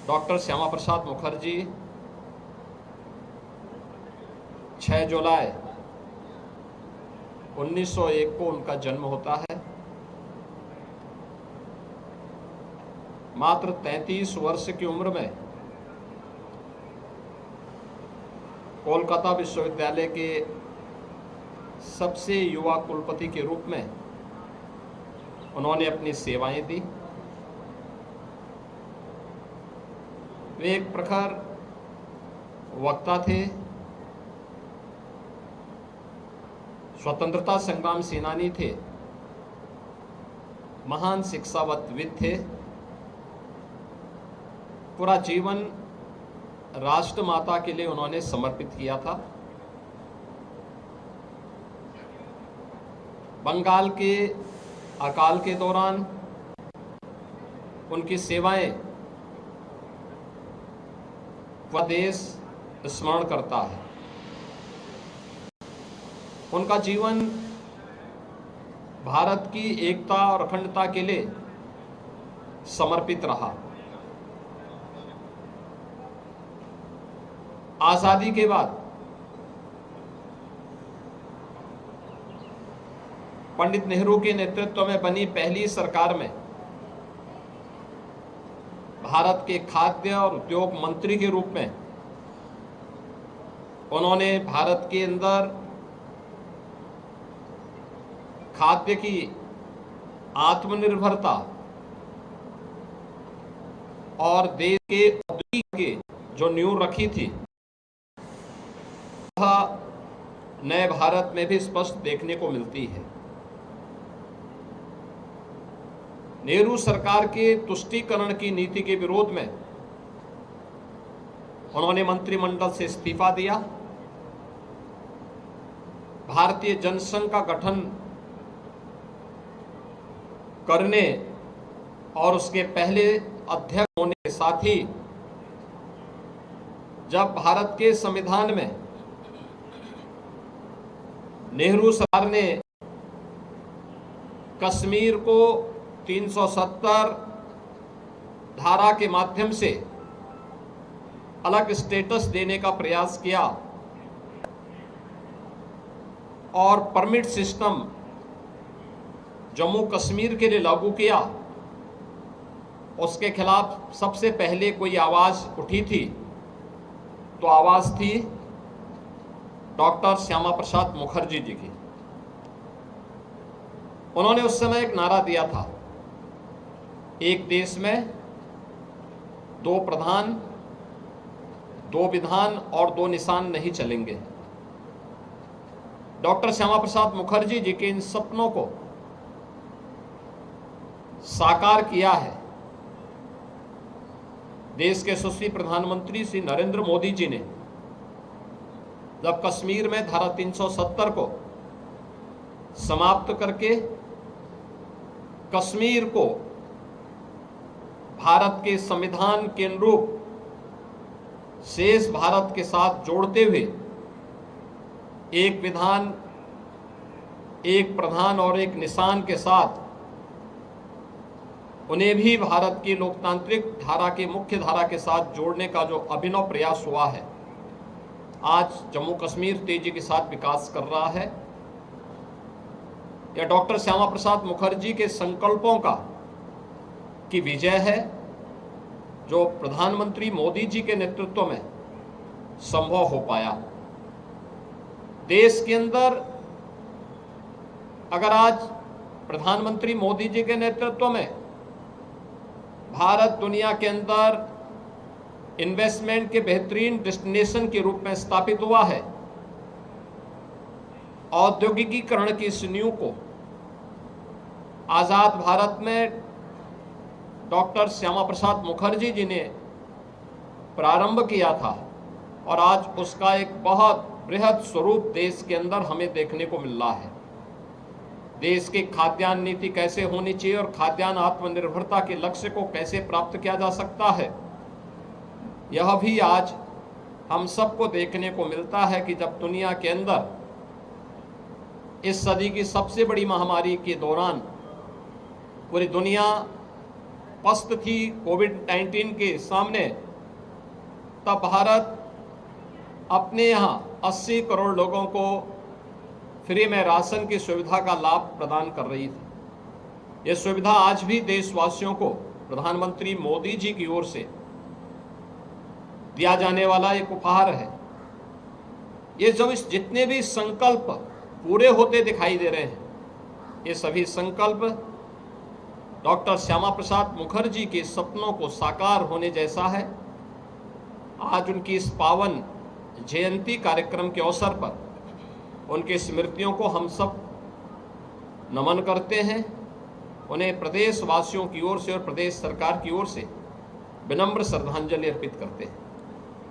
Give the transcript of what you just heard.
Doctor Shyama Prasad Mukherjee 6 जुलाई 1901 को उनका जन्म होता है। मात्र 33 वर्ष की उम्र में कोलकाता विश्वविद्यालय के सबसे युवा कुलपति के रूप में उन्होंने अपनी सेवाएं दी। वे एक प्रखर वक्ता थे, स्वतंत्रता संग्राम सेनानी थे, महान शिक्षाविद थे। पूरा जीवन राष्ट्रमाता के लिए उन्होंने समर्पित किया था। बंगाल के अकाल के दौरान उनकी सेवाएं वह देश स्मरण करता है। उनका जीवन भारत की एकता और अखंडता के लिए समर्पित रहा। आजादी के बाद पंडित नेहरू के नेतृत्व में बनी पहली सरकार में भारत के खाद्य और उद्योग मंत्री के रूप में उन्होंने भारत के अंदर खाद्य की आत्मनिर्भरता और देश के औद्योगिक के जो नींव रखी थी, वह नए भारत में भी स्पष्ट देखने को मिलती है। नेहरू सरकार के तुष्टीकरण की नीति के विरोध में उन्होंने मंत्रिमंडल से इस्तीफा दिया। भारतीय जनसंघ का गठन करने और उसके पहले अध्यक्ष होने के साथ ही जब भारत के संविधान में नेहरू सरकार ने कश्मीर को 370 धारा के माध्यम से अलग स्टेटस देने का प्रयास किया और परमिट सिस्टम जम्मू कश्मीर के लिए लागू किया, उसके खिलाफ सबसे पहले कोई आवाज उठी थी तो आवाज थी डॉक्टर श्यामा प्रसाद मुखर्जी जी की। उन्होंने उस समय एक नारा दिया था, एक देश में 2 प्रधान, 2 विधान और 2 निशान नहीं चलेंगे। डॉक्टर श्यामा प्रसाद मुखर्जी जी के इन सपनों को साकार किया है देश के यशस्वी प्रधानमंत्री श्री नरेंद्र मोदी जी ने, जब कश्मीर में धारा 370 को समाप्त करके कश्मीर को भारत के संविधान के अनुरूप शेष भारत के साथ जोड़ते हुए एक विधान, एक प्रधान और एक निशान के साथ उन्हें भी भारत की लोकतांत्रिक धारा के मुख्य धारा के साथ जोड़ने का जो अभिनव प्रयास हुआ है, आज जम्मू कश्मीर तेजी के साथ विकास कर रहा है। यह डॉक्टर श्यामा प्रसाद मुखर्जी के संकल्पों की विजय है, जो प्रधानमंत्री मोदी जी के नेतृत्व में संभव हो पाया। देश के अंदर अगर आज प्रधानमंत्री मोदी जी के नेतृत्व में भारत दुनिया के अंदर इन्वेस्टमेंट के बेहतरीन डेस्टिनेशन के रूप में स्थापित हुआ है, औद्योगिकीकरण की इस नींव को आजाद भारत में डॉक्टर श्यामा प्रसाद मुखर्जी जी ने प्रारंभ किया था और आज उसका एक बहुत बृहद स्वरूप देश के अंदर हमें देखने को मिल रहा है। देश की खाद्यान्न नीति कैसे होनी चाहिए और खाद्यान्न आत्मनिर्भरता के लक्ष्य को कैसे प्राप्त किया जा सकता है, यह भी आज हम सबको देखने को मिलता है कि जब दुनिया के अंदर इस सदी की सबसे बड़ी महामारी के दौरान पूरी दुनिया पस्त थी कोविड-19 के सामने, तब भारत अपने यहाँ 80 करोड़ लोगों को फ्री में राशन की सुविधा का लाभ प्रदान कर रही थी। ये सुविधा आज भी देशवासियों को प्रधानमंत्री मोदी जी की ओर से दिया जाने वाला एक उपहार है। ये जब इस जितने भी संकल्प पूरे होते दिखाई दे रहे हैं, ये सभी संकल्प डॉक्टर श्यामा प्रसाद मुखर्जी के सपनों को साकार होने जैसा है। आज उनकी इस पावन जयंती कार्यक्रम के अवसर पर उनकी स्मृतियों को हम सब नमन करते हैं। उन्हें प्रदेशवासियों की ओर से और प्रदेश सरकार की ओर से विनम्र श्रद्धांजलि अर्पित करते हैं।